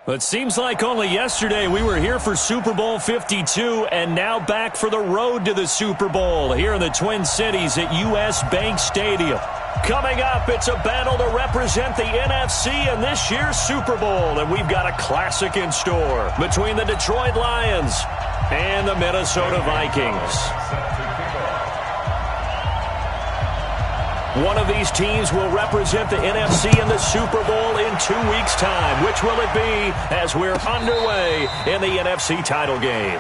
It seems like only yesterday we were here for Super Bowl 52 and now back for the road to the Super Bowl here in the Twin Cities at U.S. Bank Stadium. Coming up, it's a battle to represent the NFC in this year's Super Bowl, and we've got a classic in store between the Detroit Lions and the Minnesota Vikings. One of these teams will represent the NFC in the Super Bowl in 2 weeks' time. Which will it be as we're underway in the NFC title game?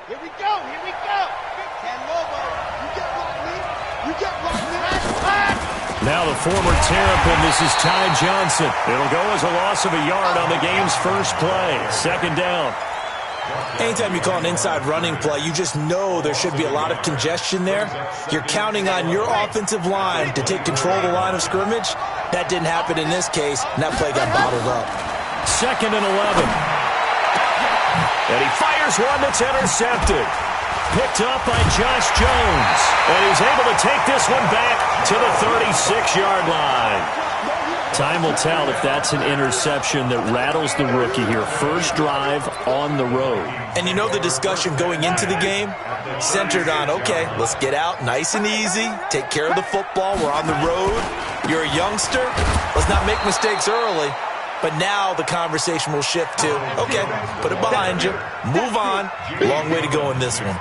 Here we go, here we go. Ken Lobo, you get blocked me. You get blocked me. Now the former Terrapin, this is Ty Johnson. It'll go as a loss of a yard on the game's first play. Second down. Anytime you call an inside running play, you just know there should be a lot of congestion there. You're counting on your offensive line to take control of the line of scrimmage. That didn't happen in this case, and that play got bottled up. Second and 11. And he fires one that's intercepted. Picked up by Josh Jones. And he's able to take this one back to the 36-yard line. Time will tell if that's an interception that rattles the rookie here. First drive on the road. And you know the discussion going into the game? Centered on, okay, let's get out nice and easy. Take care of the football. We're on the road. You're a youngster. Let's not make mistakes early. But now the conversation will shift to, okay, put it behind you, move on. Long way to go in this one.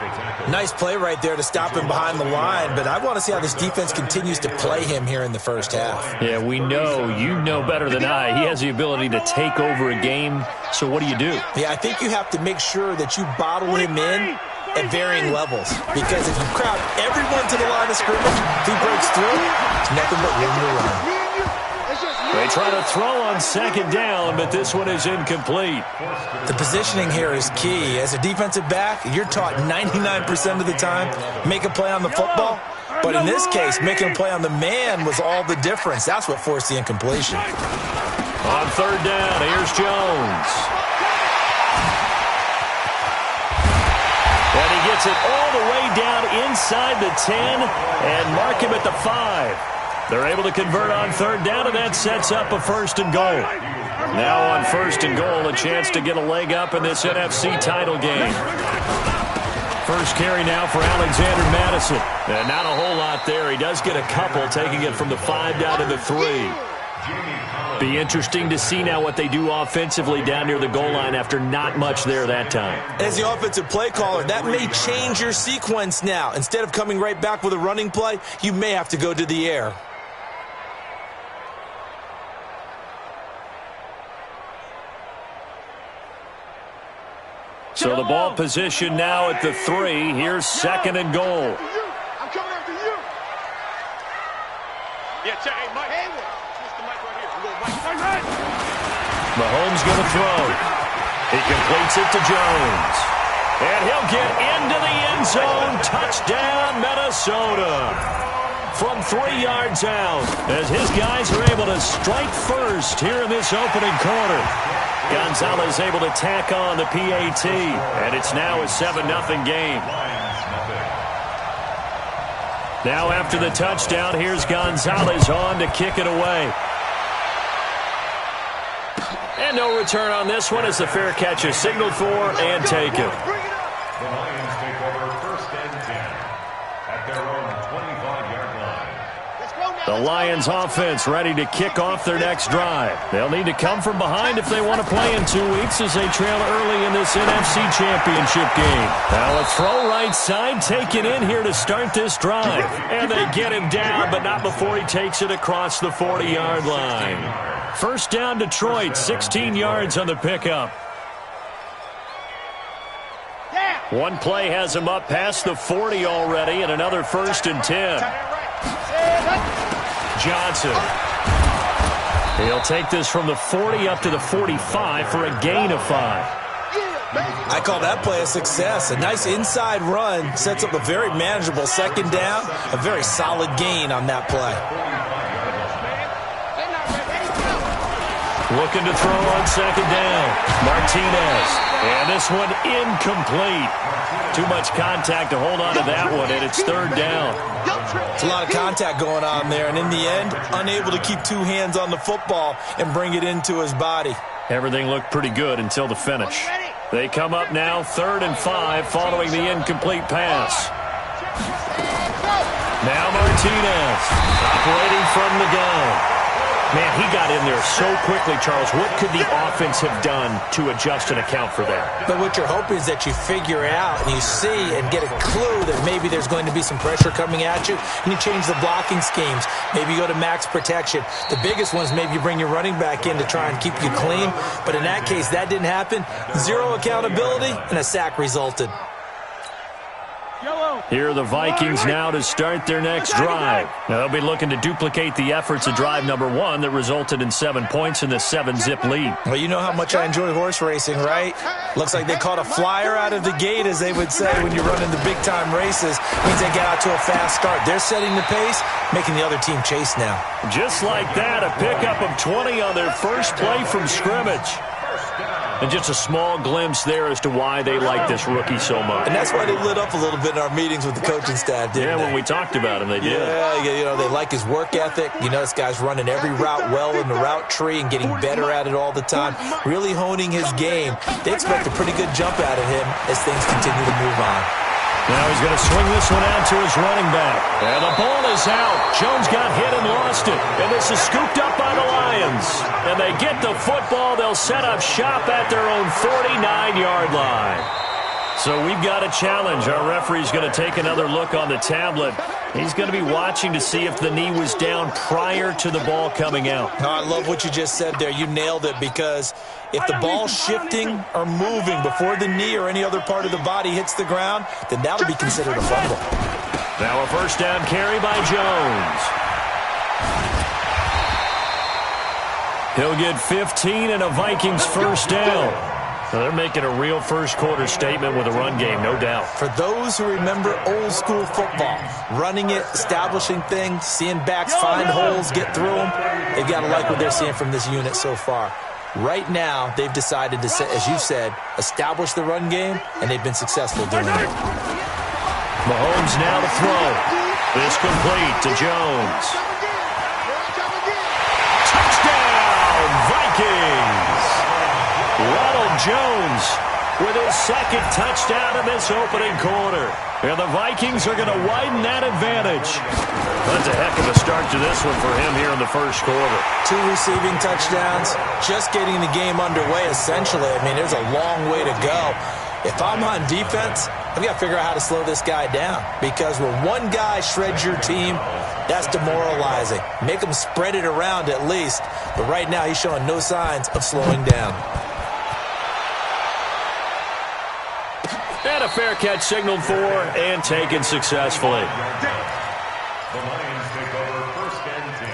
Nice play right there to stop him behind the line, but I want to see how this defense continues to play him here in the first half. Yeah, we know, you know better than I, he has the ability to take over a game, so what do you do? Yeah, I think you have to make sure that you bottle him in at varying levels, because if you crowd everyone to the line of scrimmage, if he breaks through, it's nothing but room to run. They try to throw on second down, but this one is incomplete. The positioning here is key. As a defensive back, you're taught 99% of the time, make a play on the football. But in this case, making a play on the man was all the difference. That's what forced the incompletion. On third down, here's Jones. And he gets it all the way down inside the 10 and mark him at the 5. They're able to convert on third down, and that sets up a first and goal. Now on first and goal, a chance to get a leg up in this NFC title game. First carry now for Alexander Madison. And not a whole lot there. He does get a couple, taking it from the 5 down to the 3. Be interesting to see now what they do offensively down near the goal line after not much there that time. As the offensive play caller, that may change your sequence now. Instead of coming right back with a running play, you may have to go to the air. So the ball position now at the 3. Here's second and goal. I'm coming after you. Yeah, check. Hey, Mike. Switch the mic right here. I'm going Mike. Mahomes going to throw. He completes it to Jones. And he'll get into the end zone. Touchdown, Minnesota. From 3 yards out, as his guys are able to strike first here in this opening quarter. Gonzalez able to tack on the PAT, and it's now a 7-0 game. Now after the touchdown, here's Gonzalez on to kick it away. And no return on this one as the fair catch is signaled for and taken. The Lions take over first and 10 at their own 25-yard line. The Lions offense ready to kick off their next drive. They'll need to come from behind if they want to play in 2 weeks as they trail early in this NFC Championship game. Now a throw right side taken in here to start this drive. And they get him down, but not before he takes it across the 40-yard line. First down Detroit, 16 yards on the pickup. One play has him up past the 40 already, and another first and 10. Johnson. He'll take this from the 40 up to the 45 for a gain of 5. I call that play a success. A nice inside run sets up a very manageable second down. A very solid gain on that play. Looking to throw on second down. Martinez. And this one incomplete. Too much contact to hold on to that one, and it's third down. It's a lot of contact going on there, and in the end, unable to keep two hands on the football and bring it into his body. Everything looked pretty good until the finish. They come up now 3rd and 5 following the incomplete pass. Now Martinez operating from the gun. Man, he got in there so quickly, Charles. What could the offense have done to adjust and account for that? But what you're hoping is that you figure it out and you see and get a clue that maybe there's going to be some pressure coming at you, and you change the blocking schemes. Maybe you go to max protection. The biggest one is maybe you bring your running back in to try and keep you clean. But in that case, that didn't happen. Zero accountability, and a sack resulted. Here are the Vikings now to start their next drive. Now they'll be looking to duplicate the efforts of drive number 1 that resulted in 7 points in the 7-zip lead. Well, you know how much I enjoy horse racing, right? Looks like they caught a flyer out of the gate, as they would say when you run into big-time races. Means they get out to a fast start. They're setting the pace, making the other team chase now. Just like that, a pickup of 20 on their first play from scrimmage. And just a small glimpse there as to why they like this rookie so much. And that's why they lit up a little bit in our meetings with the coaching staff, didn't they? When we talked about him, they did. Yeah, you know, they like his work ethic. You know, this guy's running every route well in the route tree and getting better at it all the time, really honing his game. They expect a pretty good jump out of him as things continue to move on. Now he's going to swing this one out to his running back. And the ball is out. Jones got hit and lost it. And this is scooped up by the Lions. And they get the football. They'll set up shop at their own 49-yard line. So we've got a challenge. Our referee's going to take another look on the tablet. He's going to be watching to see if the knee was down prior to the ball coming out. No, I love what you just said there. You nailed it, because if the ball's shifting or moving before the knee or any other part of the body hits the ground, then that would be considered a fumble. Now a first down carry by Jones. He'll get 15 and a Vikings first down. Now they're making a real first-quarter statement with a run game, no doubt. For those who remember old-school football, running it, establishing things, seeing backs find holes, get through them, they've got to like what they're seeing from this unit so far. Right now, they've decided to, as you said, establish the run game, and they've been successful doing it. Mahomes now to throw. This complete to Jones. Touchdown, Vikings! Ronald Jones with his second touchdown in this opening quarter. And the Vikings are going to widen that advantage. That's a heck of a start to this one for him here in the first quarter. 2 receiving touchdowns, just getting the game underway essentially. I mean, there's a long way to go. If I'm on defense, I've got to figure out how to slow this guy down, because when one guy shreds your team, that's demoralizing. Make him spread it around at least. But right now, he's showing no signs of slowing down. And a fair catch signaled for and taken successfully. The Lions take over first and 10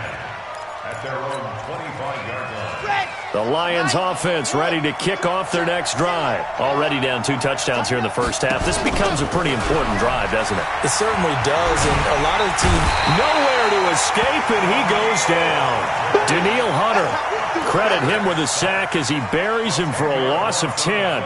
at their own 25-yard line. The Lions offense ready to kick off their next drive. Already down 2 touchdowns here in the first half. This becomes a pretty important drive, doesn't it? It certainly does, and a lot of the team... Nowhere to escape, and he goes down. Daniil Hunter. Credit him with a sack as he buries him for a loss of 10.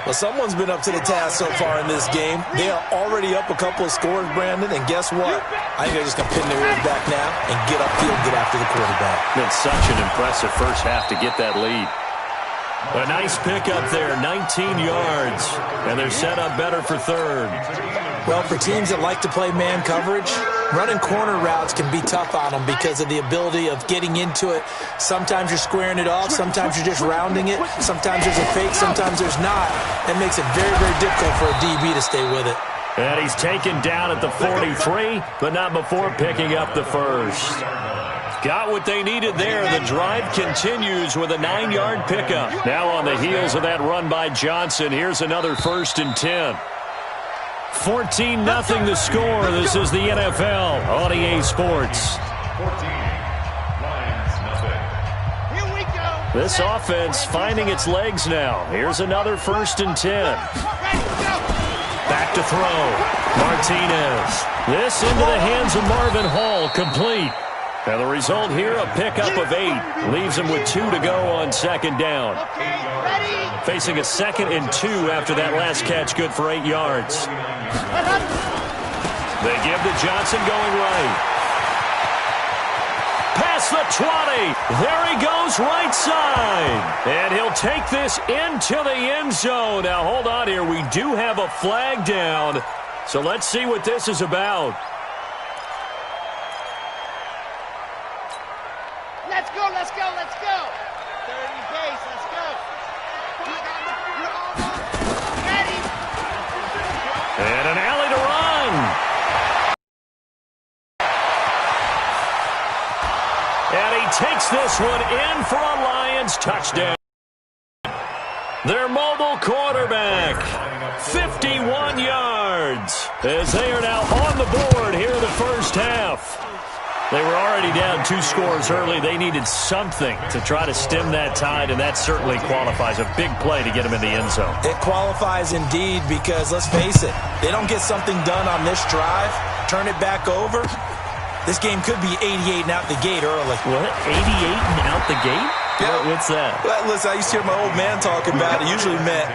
Well, someone's been up to the task so far in this game. They are already up a couple of scores, Brandon, and guess what? I think they're just going to pin their ears back now and get upfield, get after the quarterback. Been such an impressive first half to get that lead. A nice pickup there, 19 yards, and they're set up better for third. Well, for teams that like to play man coverage, running corner routes can be tough on them because of the ability of getting into it. Sometimes you're squaring it off. Sometimes you're just rounding it. Sometimes there's a fake. Sometimes there's not. That makes it very, very difficult for a DB to stay with it. And he's taken down at the 43, but not before picking up the first. Got what they needed there. The drive continues with a 9-yard pickup. Now on the heels of that run by Johnson, here's another first and 10. 14-0 the score. This is the NFL on EA Sports. 14, Lions, nothing. Here we go. This offense finding its legs now. Here's another first and 10. Back to throw. Martinez. This into the hands of Marvin Hall. Complete. And the result here, a pickup of 8. Leaves him with 2 to go on second down. Facing a 2nd and 2 after that last catch, good for 8 yards. They give to Johnson going right. Past the 20. There he goes right side. And he'll take this into the end zone. Now, hold on here. We do have a flag down. So let's see what this is about. Let's go, let's go, let's go. 30 base, let's go. Ready. And an alley to run. And he takes this one in for a Lions touchdown. Their mobile quarterback, 51 yards, as they are now on the board here in the first half. They were already down 2 scores early. They needed something to try to stem that tide, and that certainly qualifies. A big play to get them in the end zone. It qualifies indeed because, let's face it, they don't get something done on this drive, turn it back over, this game could be 88 and out the gate early. What? 88 and out the gate? Yeah. What's that? Well, listen, I used to hear my old man talk about it. Usually meant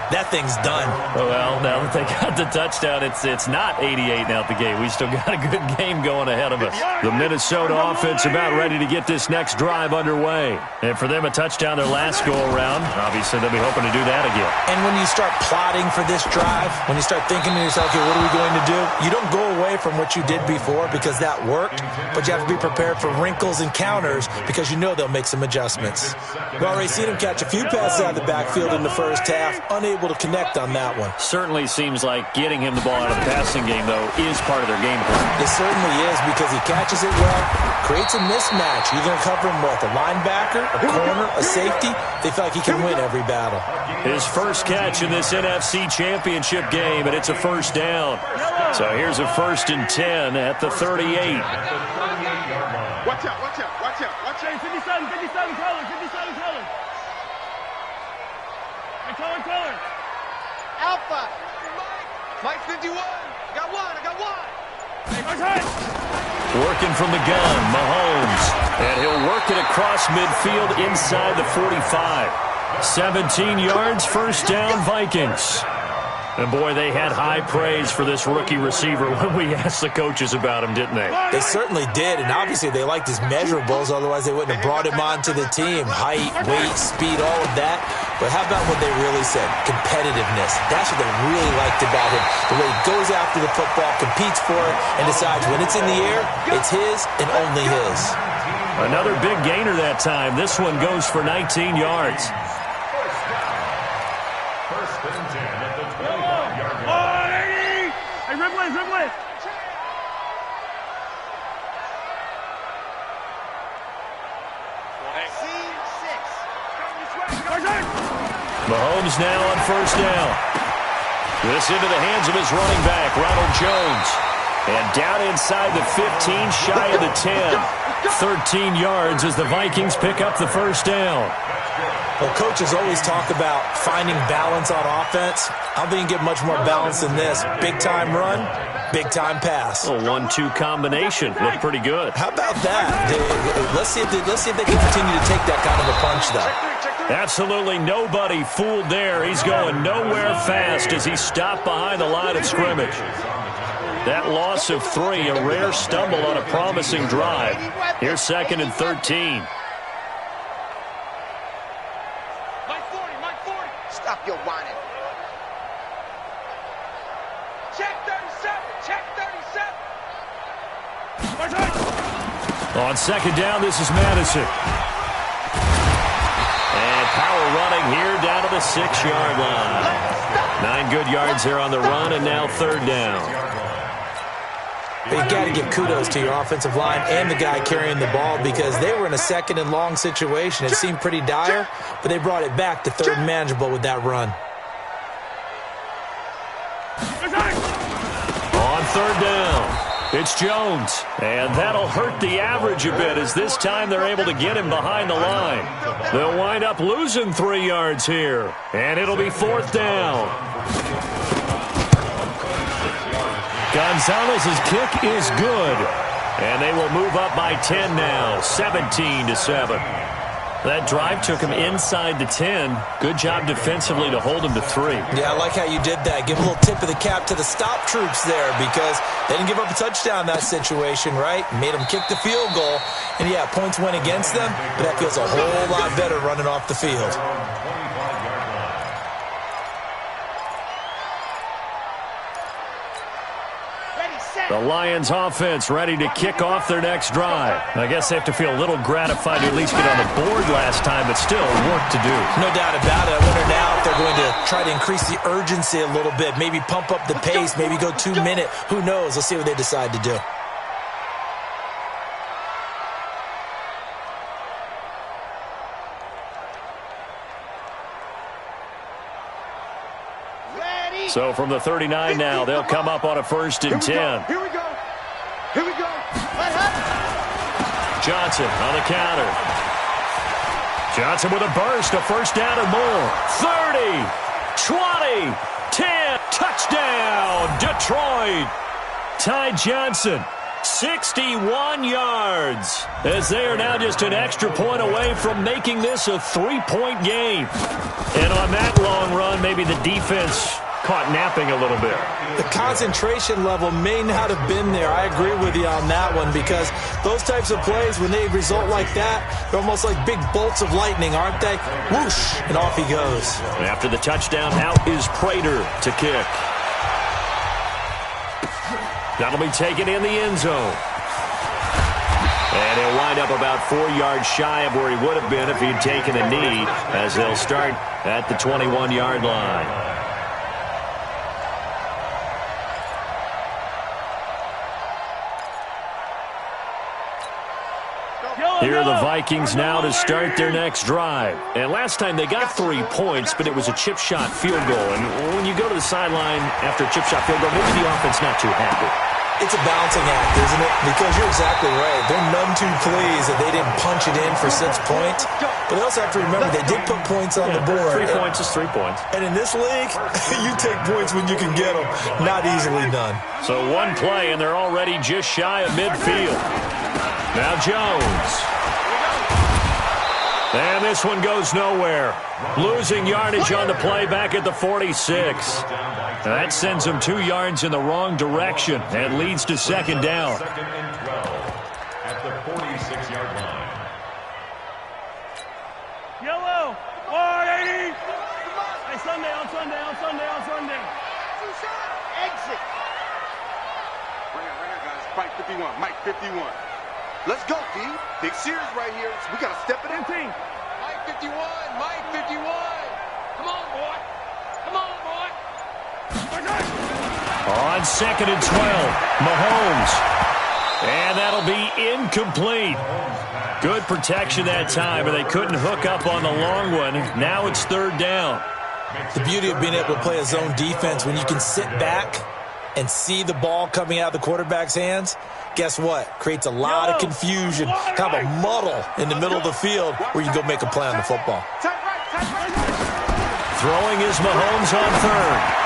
that thing's done. Well, now that they got the touchdown, it's not 88 and out the gate. We still got a good game going ahead of us. The Minnesota offense about ready to get this next drive underway. And for them, a touchdown their last go-around. Obviously, they'll be hoping to do that again. And when you start plotting for this drive, when you start thinking to yourself, okay, what are we going to do? You don't go away from what you did before because that worked, but you have to be prepared for wrinkles and counters because you know they'll make some adjustments. We've already seen him catch a few passes out of the backfield in the first half, unable to connect on that one. Certainly seems like getting him the ball out of the passing game, though, is part of their game plan. It certainly is because he catches it well, creates a mismatch. You're going to cover him with a linebacker, a corner, a safety. They feel like he can win every battle. His first catch in this NFC Championship game, and it's a first down. So here's a 1st and 10 at the 38. Watch out, watch out, watch out, watch out. 57 colors, 57 colors. Color. Alpha. Mike 51. I got one. Working from the gun, Mahomes. And he'll work it across midfield inside the 45. 17 yards, first down, Vikings. And, boy, they had high praise for this rookie receiver when we asked the coaches about him, didn't they? They certainly did, and obviously they liked his measurables, otherwise they wouldn't have brought him onto the team. Height, weight, speed, all of that. But how about what they really said? Competitiveness. That's what they really liked about him. The way he goes after the football, competes for it, and decides when it's in the air, it's his and only his. Another big gainer that time. This one goes for 19 yards. First and 10 at the 25-yard line. Hey, Ripley. Mahomes now on first down. This into the hands of his running back, Ronald Jones. And down inside the 15, shy of the 10. 13 yards as the Vikings pick up the first down. Well, coaches always talk about finding balance on offense. I don't think you can get much more balance than this. Big-time run, big-time pass. A 1-2 combination. Looked pretty good. How about that? Let's see if they can continue to take that kind of a punch, though. Absolutely nobody fooled there. He's going nowhere fast as he stopped behind the line of scrimmage. That loss of 3, a rare stumble on a promising drive. Here's 2nd and 13. Mike 40. Stop your whining. Check 37. On second down, this is Madison. And power running here down to the 6-yard line. 9 good yards there on the run, and now 3rd down. You've got to give kudos to your offensive line and the guy carrying the ball because they were in a 2nd and long situation. It seemed pretty dire, but they brought it back to 3rd and manageable with that run. On 3rd down, it's Jones. And that'll hurt the average a bit as this time they're able to get him behind the line. They'll wind up losing 3 yards here. And it'll be 4th down. Gonzalez's kick is good. And they will move up by 10 now, 17-7. That drive took him inside the 10. Good job defensively to hold him to 3. Yeah, I like how you did that. Give a little tip of the cap to the stop troops there because they didn't give up a touchdown in that situation, right? Made them kick the field goal. And, yeah, points went against them, but that feels a whole lot better running off the field. The Lions offense ready to kick off their next drive. I guess they have to feel a little gratified to at least get on the board last time, but still work to do. No doubt about it. I wonder now if they're going to try to increase the urgency a little bit, maybe pump up the pace, maybe go 2 minute. Who knows? Let's see what they decide to do. So from the 39 now, they'll come up on a 1st and 10. Here we go. Here we go. Johnson on the counter. Johnson with a burst, a 1st down and more. 30, 20, 10, touchdown, Detroit. Ty Johnson, 61 yards, as they are now just an extra point away from making this a 3-point game. And on that long run, maybe the defense caught napping a little bit. The concentration level may not have been there. I agree with you on that one because those types of plays, when they result like that, they're almost like big bolts of lightning, aren't they? Whoosh, and off he goes. After the touchdown, out is Prater to kick. That'll be taken in the end zone. And he'll wind up about 4 yards shy of where he would have been if he'd taken a knee, as they'll start at the 21-yard line. Here are the Vikings now to start their next drive. And last time they got 3 points, but it was a chip shot field goal. And when you go to the sideline after a chip shot field goal, maybe the offense not too happy. It's a balancing act, isn't it? Because you're exactly right. They're none too pleased that they didn't punch it in for 6 points. But they also have to remember they did put points on the board. 3 points is 3 points. And in this league, you take points when you can get them. Not easily done. So one play, and they're already just shy of midfield. Now Jones. And this one goes nowhere. Losing yardage on the play back at the 46. That sends him 2 yards in the wrong direction and leads to 2nd down. 2nd and 12 at the 46-yard line. Yellow. 180. Hey, Sunday, on Sunday, on Sunday, on Sunday. Exit. Right here, guys. Mike 51. Mike 51. Let's go, D. Big series right here. So we got to step it in. Mike 51. Mike 51. Come on, boy. Come on, boy. On 2nd and 12, Mahomes. And that'll be incomplete. Good protection that time, but they couldn't hook up on the long one. Now it's 3rd down. The beauty of being able to play a zone defense when you can sit back and see the ball coming out of the quarterback's hands, guess what? Creates a lot of confusion, kind of a muddle in the middle of the field where you go make a play on the football. Throwing is Mahomes on 3rd.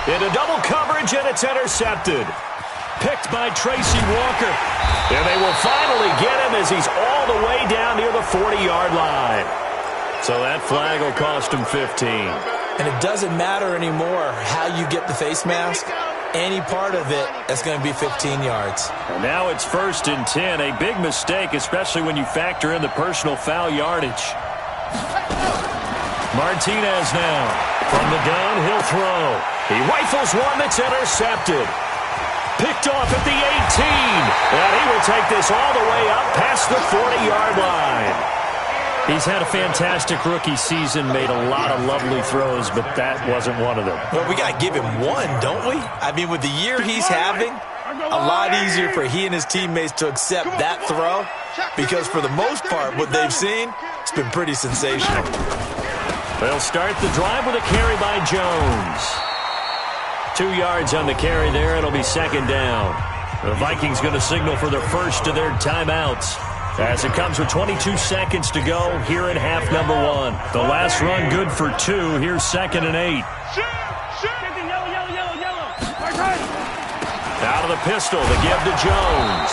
Into double coverage, and it's intercepted. Picked by Tracy Walker. And they will finally get him as he's all the way down near the 40-yard line. So that flag will cost him 15. And it doesn't matter anymore how you get the face mask. Any part of it, that's going to be 15 yards. And now it's 1st and 10. A big mistake, especially when you factor in the personal foul yardage. Martinez now. From the gun, he'll throw. He rifles one that's intercepted. Picked off at the 18. And he will take this all the way up past the 40-yard line. He's had a fantastic rookie season, made a lot of lovely throws, but that wasn't one of them. Well, we got to give him one, don't we? I mean, with the year he's having, a lot easier for he and his teammates to accept that throw because for the most part, what they've seen, it's been pretty sensational. They'll start the drive with a carry by Jones. 2 yards on the carry there. It'll be 2nd down. The Vikings going to signal for their first of their timeouts as it comes with 22 seconds to go here in half number 1. The last run good for 2. Here's 2nd and 8. Out of the pistol, the give to Jones.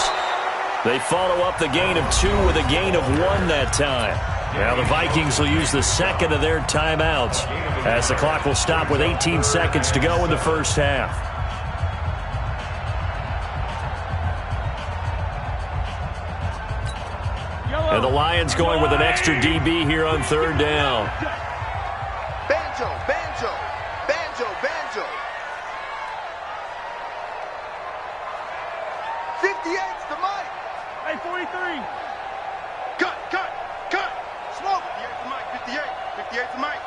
They follow up the gain of 2 with a gain of 1 that time. Now the Vikings will use the second of their timeouts as the clock will stop with 18 seconds to go in the first half. And the Lions going with an extra DB here on third down. Banjo, banjo, banjo, banjo. 58's the mic. Hey, 43. Cut, cut, cut. Smoke. 58's the mic, 58. 58's the mic.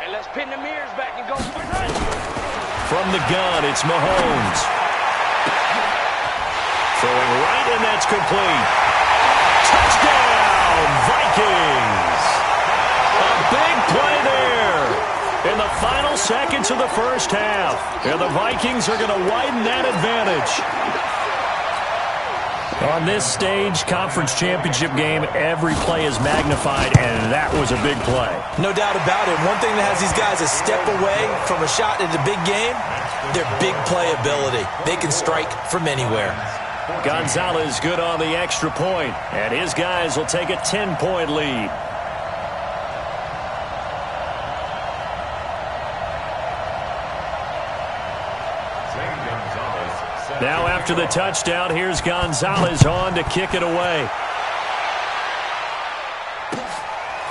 And let's pin the mirrors back and go. From the gun, it's Mahomes. Throwing right, and that's complete. Touchdown, Vikings! A big play there in the final seconds of the first half. And the Vikings are going to widen that advantage. On this stage, conference championship game, every play is magnified, and that was a big play. No doubt about it. One thing that has these guys a step away from a shot at a big game, their big play ability. They can strike from anywhere. Gonzalez good on the extra point, and his guys will take a 10-point lead. Now after the touchdown, here's Gonzalez on to kick it away.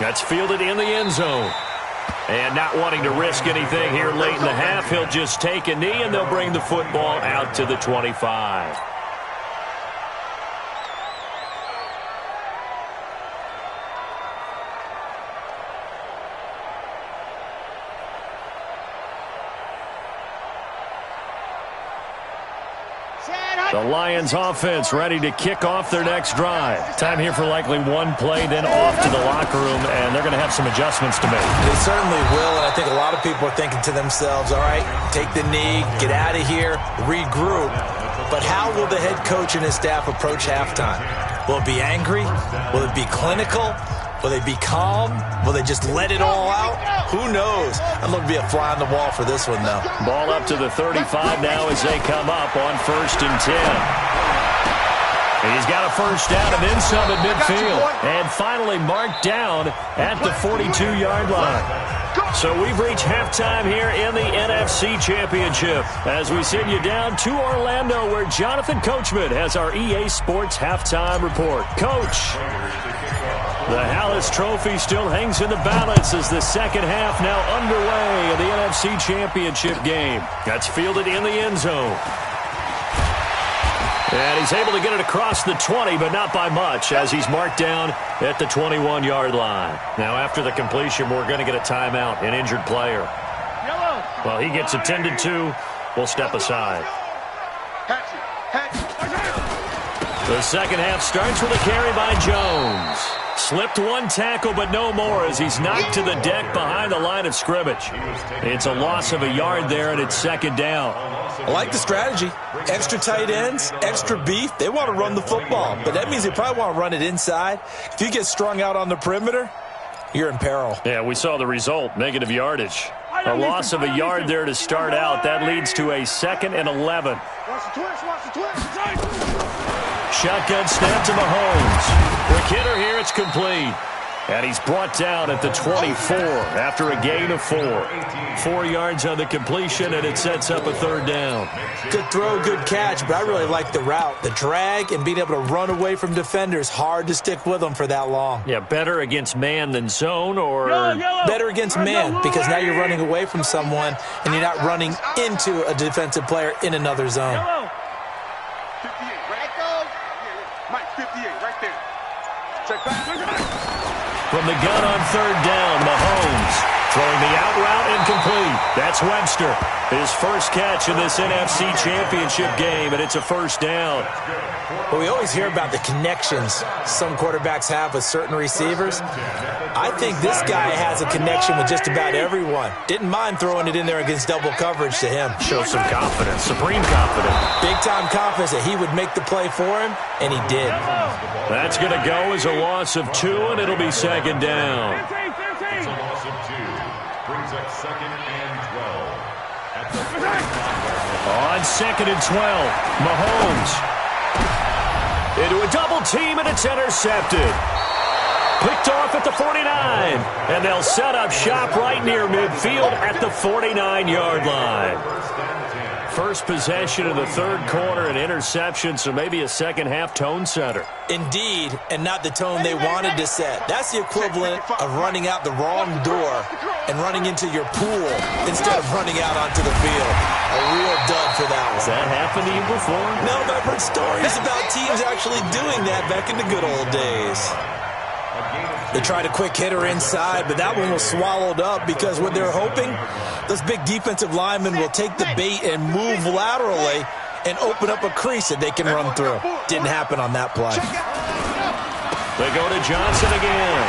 That's fielded in the end zone. And not wanting to risk anything here late in the half, he'll just take a knee, and they'll bring the football out to the 25. The Lions offense ready to kick off their next drive. Time here for likely one play, then off to the locker room, and they're going to have some adjustments to make. They certainly will, and I think a lot of people are thinking to themselves, all right, take the knee, get out of here, regroup. But how will the head coach and his staff approach halftime? Will it be angry? Will it be clinical? Will they be calm? Will they just let it all out? Who knows? I'm going to be a fly on the wall for this one, though. Ball up to the 35 now as they come up on 1st and 10. He's got a first down and then some at midfield. And finally marked down at the 42-yard line. So we've reached halftime here in the NFC Championship as we send you down to Orlando where Jonathan Coachman has our EA Sports Halftime Report. Coach, the Hallis Trophy still hangs in the balance as the second half now underway in the NFC Championship game. That's fielded in the end zone. And he's able to get it across the 20, but not by much, as he's marked down at the 21-yard line. Now, after the completion, we're going to get a timeout, an injured player. Well, he gets attended to. We'll step aside. The second half starts with a carry by Jones. Slipped one tackle, but no more as he's knocked to the deck behind the line of scrimmage. It's a loss of a yard there, and it's second down. I like the strategy. Extra tight ends, extra beef. They want to run the football, but that means they probably want to run it inside. If you get strung out on the perimeter, you're in peril. Yeah, we saw the result, negative yardage. A loss of a yard there to start out. That leads to a 2nd and 11. Shotgun snap to Mahomes. Quick hitter here, it's complete. And he's brought down at the 24 after a gain of 4. 4 yards on the completion, and it sets up a third down. Good throw, good catch, but I really like the route. The drag and being able to run away from defenders, hard to stick with them for that long. Yeah, better against man than zone, or better against man, because now you're running away from someone and you're not running into a defensive player in another zone. 58, right? Mike, 58, right there. Check back. From the gun on third down, Mahomes throwing the out route incomplete. That's Webster. His first catch in this NFC Championship game, and it's a first down. Well, we always hear about the connections some quarterbacks have with certain receivers. I think this guy has a connection with just about everyone. Didn't mind throwing it in there against double coverage to him. Shows some confidence, supreme confidence. Big-time confidence that he would make the play for him, and he did. That's going to go as a loss of 2, and it'll be second down. It's a loss of 2. Brings up 2nd and 12. At the On 2nd and 12, Mahomes. Into a double team, and it's intercepted. Picked off at the 49, and they'll set up shop right near midfield at the 49-yard line. First possession of the third quarter, an interception, so maybe a second-half tone setter. Indeed, and not the tone they wanted to set. That's the equivalent of running out the wrong door and running into your pool instead of running out onto the field. A real dud for that one. Has that happened to you before? No, but I've heard stories about teams actually doing that back in the good old days. They tried a quick hitter inside, but that one was swallowed up because what they're hoping, those big defensive linemen will take the bait and move laterally and open up a crease that they can run through. Didn't happen on that play. They go to Johnson again.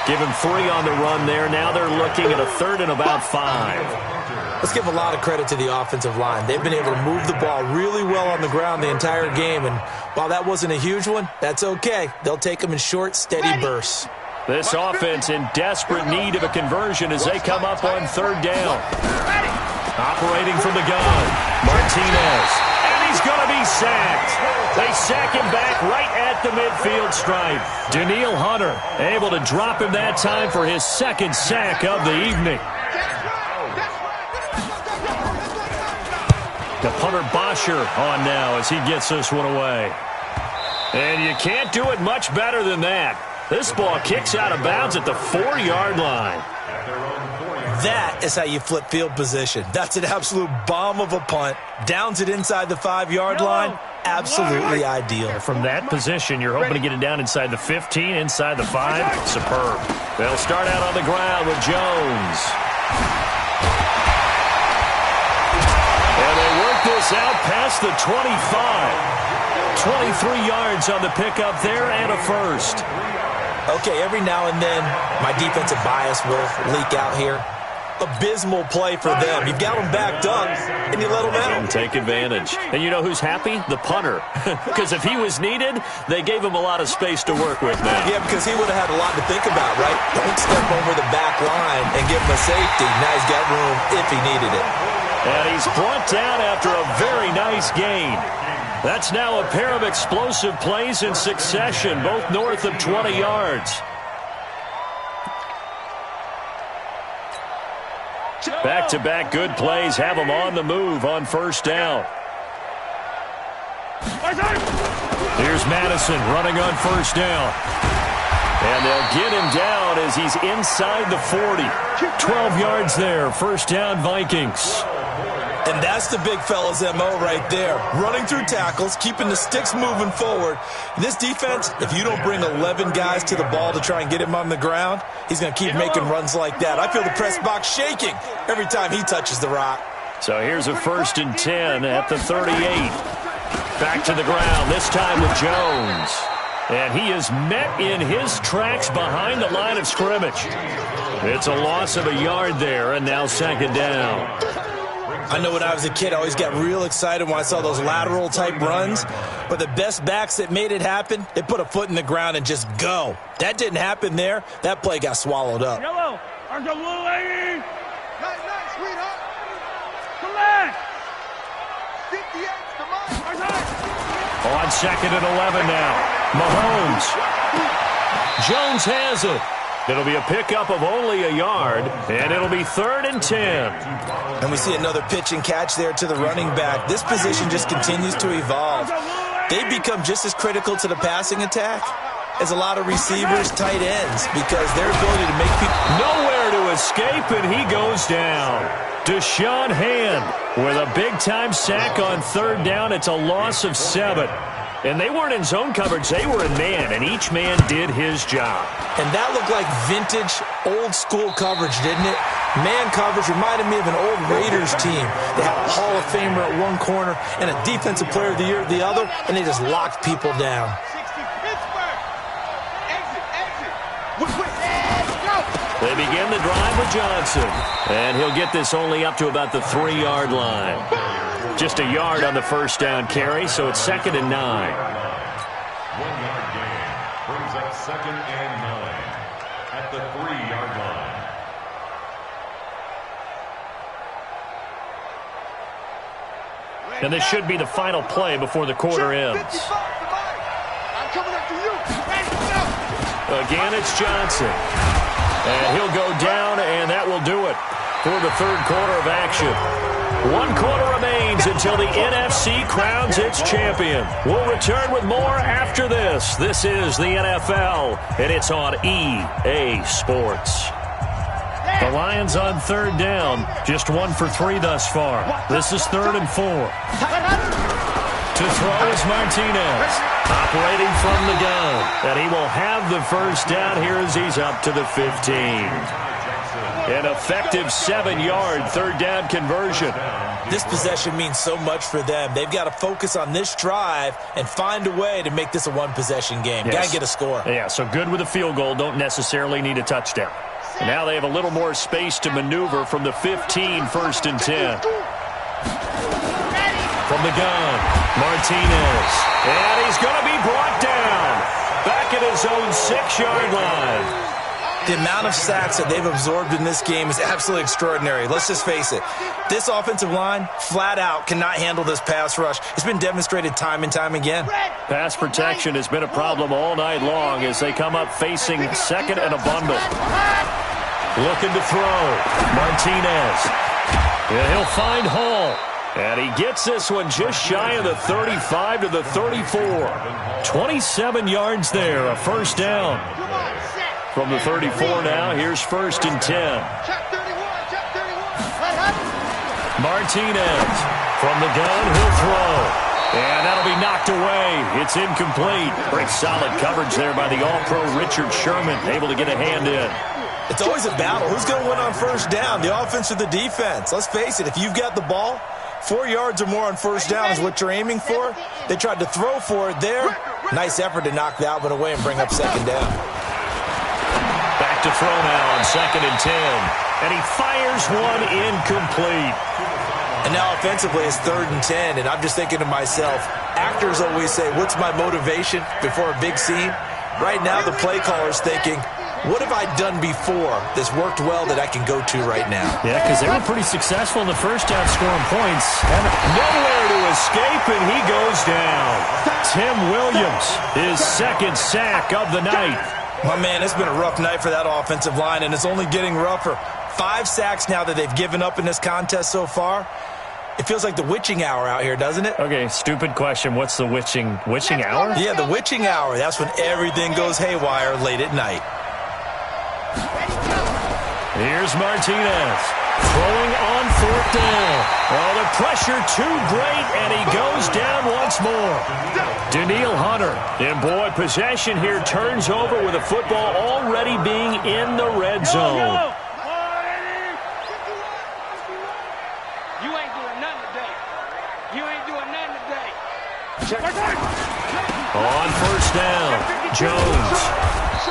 Give him 3 on the run there. Now they're looking at a 3rd and about 5. Let's give a lot of credit to the offensive line. They've been able to move the ball really well on the ground the entire game, and while that wasn't a huge one, that's okay. They'll take them in short, steady bursts. This offense in desperate need of a conversion as they come up on 3rd down. Operating from the gun, Martinez, and he's going to be sacked. They sack him back right at the midfield stripe. Danielle Hunter able to drop him that time for his 2nd sack of the evening. The punter Bosher on now as he gets this one away. And you can't do it much better than that. This ball kicks out of bounds at the 4-yard line. That is how you flip field position. That's an absolute bomb of a punt. Downs it inside the 5-yard line. Absolutely ideal. From that position, you're hoping to get it down inside the 15, inside the 5. Superb. They'll start out on the ground with Jones. And they work this out past the 25. 23 yards on the pickup there and a first. Okay, every now and then, my defensive bias will leak out here. Abysmal play for them. You've got them backed up, and you let them out. And take advantage. And you know who's happy? The punter. Because if he was needed, they gave him a lot of space to work with now. Yeah, because he would have had a lot to think about, right? Don't step over the back line and give him a safety. Now he's got room if he needed it. And he's brought down after a very nice gain. That's now a pair of explosive plays in succession, both north of 20 yards. Back-to-back good plays have them on the move on 1st down. Here's Madison running on 1st down. And they'll get him down as he's inside the 40. 12 yards there, 1st down Vikings. And that's the big fella's MO right there. Running through tackles, keeping the sticks moving forward. In this defense, if you don't bring 11 guys to the ball to try and get him on the ground, he's going to keep making runs like that. I feel the press box shaking every time he touches the rock. So here's a 1st and 10 at the 38. Back to the ground, this time with Jones. And he is met in his tracks behind the line of scrimmage. It's a loss of a yard there, and now 2nd down. I know when I was a kid, I always got real excited when I saw those lateral-type runs. But the best backs that made it happen, they put a foot in the ground and just go. That didn't happen there. That play got swallowed up. Yellow, there's a blue lady. Nice, sweetheart. Come back. 58, come on. On 2nd and 11 now. Mahomes. Jones has it. It'll be a pickup of only a yard, and it'll be 3rd and 10. And we see another pitch and catch there to the running back. This position just continues to evolve. They become just as critical to the passing attack as a lot of receivers, tight ends, because their ability to make people... Nowhere to escape, and he goes down. Deshaun Hand with a big-time sack on 3rd down. It's a loss of 7. And they weren't in zone coverage. They were in man, and each man did his job. And that looked like vintage, old-school coverage, didn't it? Man coverage reminded me of an old Raiders team. They had a Hall of Famer at one corner and a Defensive Player of the Year at the other, and they just locked people down. 60 Pittsburgh. Exit. Let's go. They begin the drive with Johnson. And he'll get this only up to about the 3-yard line. Just a yard on the 1st down carry, so it's 2nd and 9. 1-yard gain brings up 2nd and 9 at the 3-yard line. And this should be the final play before the quarter ends. Again, it's Johnson. And he'll go down, and that will do it for the third quarter of action. 1 quarter remains until the NFC crowns its champion. We'll return with more after this. This is the NFL, and it's on EA Sports. The Lions on third down. Just 1 for 3 thus far. This is 3rd and 4. To throw is Martinez. Operating from the gun. And he will have the first down here as he's up to the 15. An effective 7-yard third down conversion. This possession means so much for them. They've got to focus on this drive and find a way to make this a one-possession game. Yes. Got to get a score. Yeah, so good with a field goal. Don't necessarily need a touchdown. And now they have a little more space to maneuver from the 15, 1st and 10. From the gun, Martinez. And he's going to be brought down. Back at his own 6-yard line. The amount of sacks that they've absorbed in this game is absolutely extraordinary. Let's just face it. This offensive line, flat out, cannot handle this pass rush. It's been demonstrated time and time again. Pass protection has been a problem all night long as they come up facing 2nd and a bundle. Looking to throw. Martinez. And he'll find Hall. And he gets this one just shy of the 35 to the 34. 27 yards there, a first down. From the 34 now, here's 1st and 10. Martinez from the gun, he'll throw. And that'll be knocked away. It's incomplete. Great solid coverage there by the All-Pro Richard Sherman, able to get a hand in. It's always a battle. Who's going to win on first down, the offense or the defense? Let's face it, if you've got the ball, 4 yards or more on first down is what you're aiming for. They tried to throw for it there. Nice effort to knock that one away and bring up 2nd down. Back to throw now on 2nd and 10. And he fires one incomplete. And now offensively it's 3rd and 10. And I'm just thinking to myself, actors always say, what's my motivation before a big scene? Right now the play caller's thinking, what have I done before that's worked well that I can go to right now? Yeah, because they were pretty successful in the first half scoring points. And nowhere to escape, and he goes down. Tim Williams, his 2nd sack of the night. My man, it's been a rough night for that offensive line, and it's only getting rougher. 5 sacks now that they've given up in this contest so far. It feels like the witching hour out here, doesn't it? Okay, stupid question. What's the witching hour? Yeah, the witching hour. That's when everything goes haywire late at night. Here's Martinez throwing on 4th down. Oh, the pressure too great, and he goes down once more. Daniil Hunter. And boy, possession here turns over with the football already being in the red zone. You ain't doing nothing today. You ain't doing nothing today. On 1st down, Jones.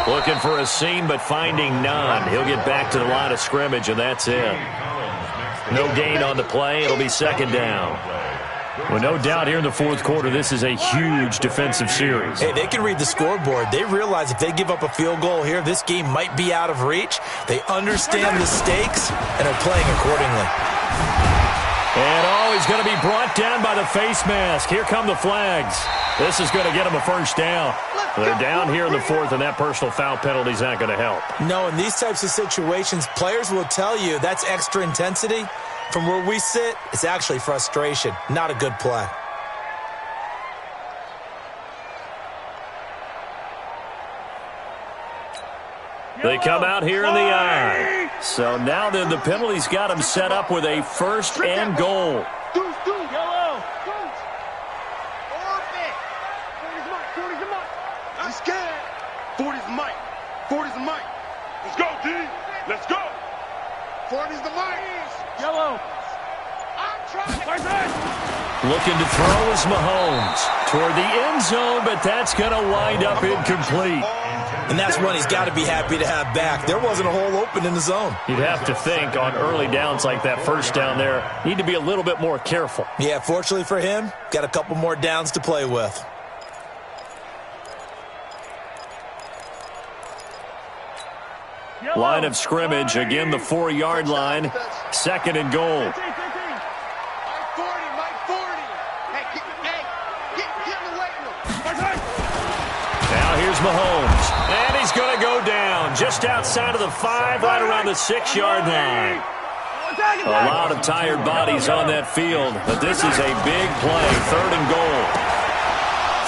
Looking for a seam, but finding none. He'll get back to the line of scrimmage, and that's it. No gain on the play. It'll be 2nd down. Well, no doubt here in the 4th quarter, this is a huge defensive series. Hey, they can read the scoreboard. They realize if they give up a field goal here, this game might be out of reach. They understand the stakes and are playing accordingly. And, he's going to be brought down by the face mask. Here come the flags. This is going to get him a first down. They're down here in the 4th, and that personal foul penalty is not going to help. No, in these types of situations, players will tell you that's extra intensity. From where we sit, it's actually frustration, not a good play. They come out here in the I. So now then the penalty's got him set up with a 1st and goal. Yellow. I'm scared. 40's the mic. 40's the mic. Let's go, D. Let's go. 40's the mic. Yellow. Looking to throw is Mahomes toward the end zone, but that's going to wind up incomplete. And that's one he's got to be happy to have back. There wasn't a hole open in the zone. You'd have to think on early downs like that first down there, need to be a little bit more careful. Yeah, fortunately for him, got a couple more downs to play with. Line of scrimmage, again the 4-yard line, 2nd and goal. Mahomes. And he's going to go down just outside of the 5, right around the 6-yard line. A lot of tired bodies on that field, but this is a big play, 3rd and goal.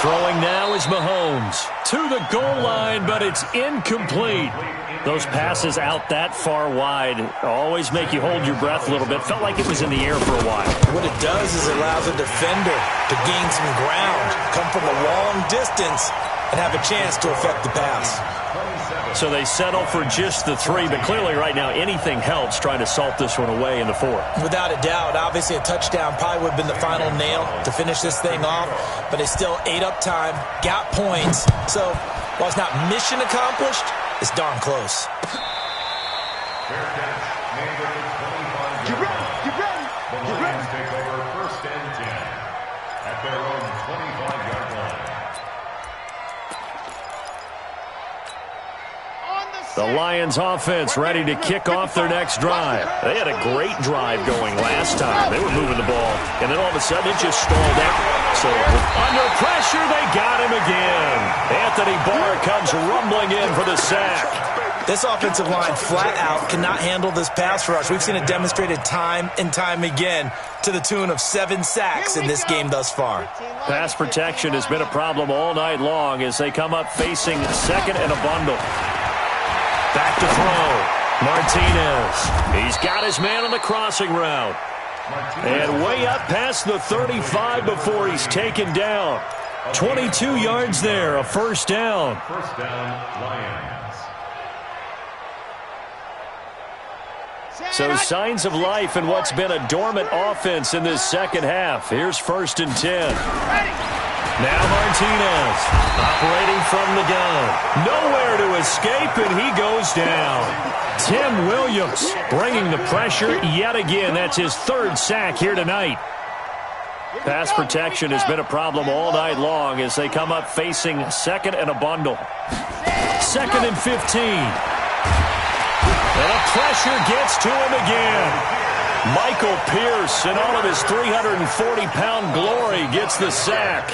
Throwing now is Mahomes to the goal line, but it's incomplete. Those passes out that far wide always make you hold your breath a little bit. Felt like it was in the air for a while. What it does is it allows a defender to gain some ground, come from a long distance, and have a chance to affect the pass. So they settle for just the 3, but clearly right now anything helps trying to salt this one away in the 4th. Without a doubt, obviously a touchdown probably would have been the final nail to finish this thing off, but it's still ate up time, got points. So while it's not mission accomplished, it's darn close. You ready? You ready? The Lions take over 1st and 10 at their own 25-yard line. The Lions offense ready to kick off their next drive. They had a great drive going last time. They were moving the ball, and then all of a sudden it just stalled out. So under pressure, they got him again. Anthony Barr comes rumbling in for the sack. This offensive line flat out cannot handle this pass rush. We've seen it demonstrated time and time again to the tune of 7 sacks in this game thus far. Pass protection has been a problem all night long as they come up facing 2nd and a bundle. Back to throw. Martinez. He's got his man on the crossing route. And way up past the 35 before he's taken down. 22 yards there, a 1st down. 1st down, Lions. So signs of life in what's been a dormant offense in this 2nd half. Here's 1st and 10. Now Martinez operating from the gun. Nowhere to escape, and he goes down. Tim Williams bringing the pressure yet again. That's his 3rd sack here tonight. Pass protection has been a problem all night long as they come up facing 2nd and a bundle. 2nd and 15. And the pressure gets to him again. Michael Pierce, in all of his 340-pound glory, gets the sack.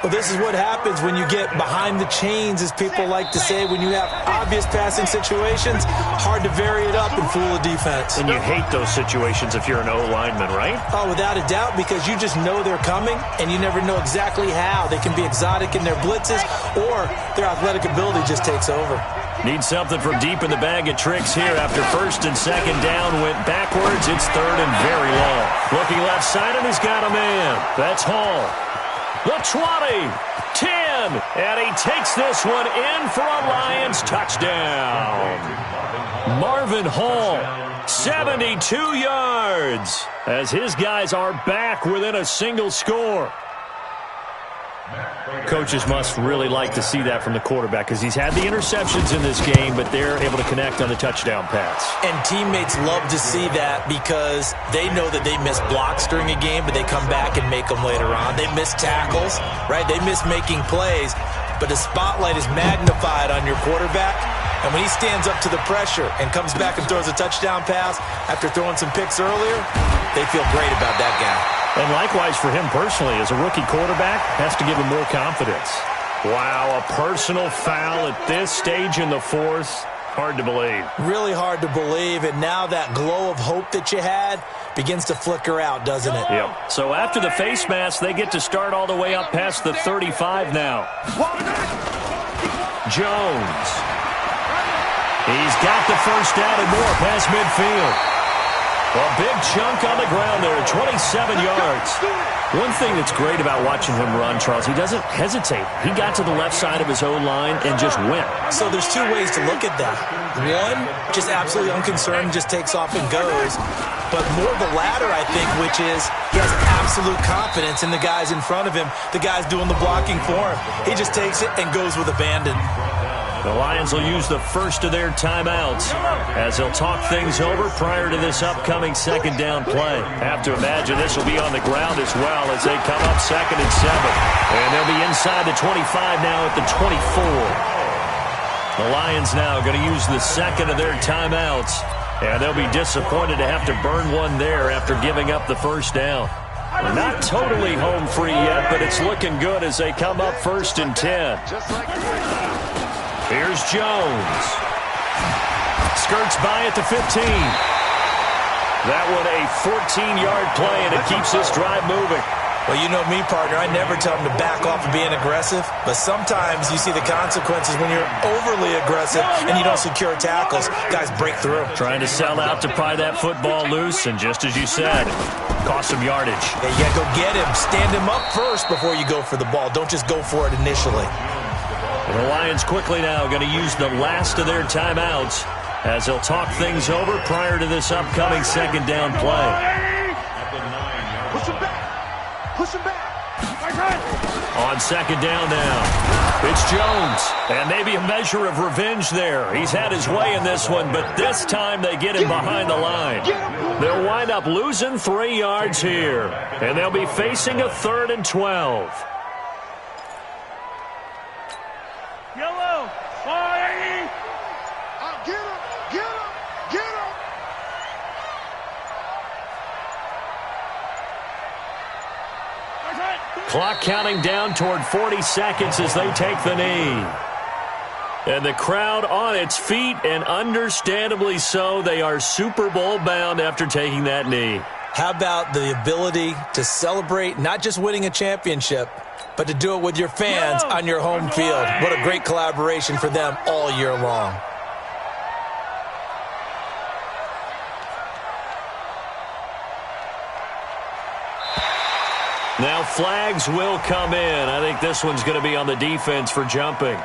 Well, this is what happens when you get behind the chains, as people like to say. When you have obvious passing situations, hard to vary it up and fool a defense. And you hate those situations if you're an O-lineman, right? Oh, without a doubt, because you just know they're coming, and you never know exactly how. They can be exotic in their blitzes, or their athletic ability just takes over. Need something from deep in the bag of tricks here after 1st and 2nd down. Went backwards. It's 3rd and very long. Looking left side, and he's got a man. That's Hall. The 20, 10, and he takes this one in for a Lions touchdown. Marvin Hall, 72 yards, as his guys are back within a single score. Coaches must really like to see that from the quarterback because he's had the interceptions in this game, but they're able to connect on the touchdown pass. And teammates love to see that because they know that they miss blocks during a game, but they come back and make them later on. They miss tackles, right? They miss making plays, but the spotlight is magnified on your quarterback. And when he stands up to the pressure and comes back and throws a touchdown pass after throwing some picks earlier, they feel great about that guy. And likewise for him personally, as a rookie quarterback, has to give him more confidence. Wow, a personal foul at this stage in the 4th. Hard to believe. Really hard to believe, and now that glow of hope that you had begins to flicker out, doesn't it? Yep. So after the face mask, they get to start all the way up past the 35 now. Jones. He's got the 1st down and more past midfield. A big chunk on the ground there, 27 yards. One thing that's great about watching him run, Charles, he doesn't hesitate. He got to the left side of his own line and just went. So there's 2 ways to look at that. One, just absolutely unconcerned, just takes off and goes. But more the latter, I think, which is he has absolute confidence in the guys in front of him, the guys doing the blocking for him. He just takes it and goes with abandon. The Lions will use the first of their timeouts as they'll talk things over prior to this upcoming 2nd down play. Have to imagine this will be on the ground as well as they come up 2nd and 7. And they'll be inside the 25 now at the 24. The Lions now going to use the 2nd of their timeouts. And they'll be disappointed to have to burn one there after giving up the 1st down. We're not totally home free yet, but it's looking good as they come up 1st and 10. Here's Jones. Skirts by at the 15. That one a 14-yard play, and it keeps this drive moving. Well, you know me, partner. I never tell them to back off of being aggressive, but sometimes you see the consequences when you're overly aggressive and you don't secure tackles. Guys break through. Trying to sell out to pry that football loose, and just as you said, cost some yardage. Yeah, you got to go get him. Stand him up first before you go for the ball. Don't just go for it initially. And the Lions quickly now going to use the last of their timeouts as they'll talk things over prior to this upcoming second down play. Push him back. Push him back. On second down now, it's Jones. And maybe a measure of revenge there. He's had his way in this one, but this time they get him behind the line. They'll wind up losing 3 yards here. And they'll be facing a 3rd and 12. Yellow. 480. Get him. Get him. Get him. Clock counting down toward 40 seconds as they take the knee. And the crowd on its feet, and understandably so. They are Super Bowl bound after taking that knee. How about the ability to celebrate not just winning a championship, but to do it with your fans on your home field? What a great collaboration for them all year long. Now flags will come in. I think this one's going to be on the defense for jumping.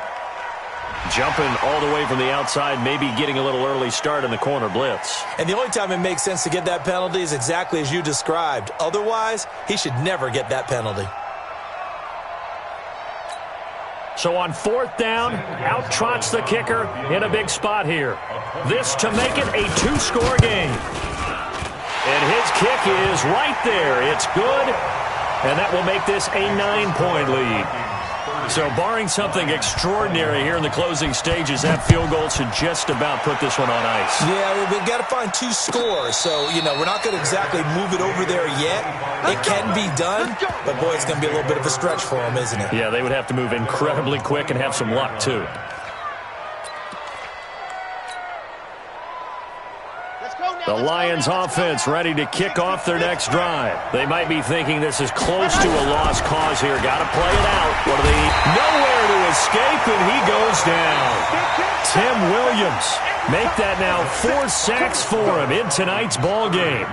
Jumping all the way from the outside, maybe getting a little early start in the corner blitz. And the only time it makes sense to get that penalty is exactly as you described. Otherwise, he should never get that penalty. So on 4th down, out trots the kicker in a big spot here. This to make it a 2-score game. And his kick is right there. It's good. And that will make this a 9-point lead. So barring something extraordinary here in the closing stages, that field goal should just about put this one on ice. Yeah, we've got to find 2 scores. So, you know, we're not going to exactly move it over there yet. It can be done, but boy, it's going to be a little bit of a stretch for them, isn't it? Yeah, they would have to move incredibly quick and have some luck, too. The Lions offense ready to kick off their next drive. They might be thinking this is close to a lost cause here. Got to play it out. What do they need? Nowhere to escape, and he goes down. Tim Williams make that now 4 sacks for him in tonight's ball game.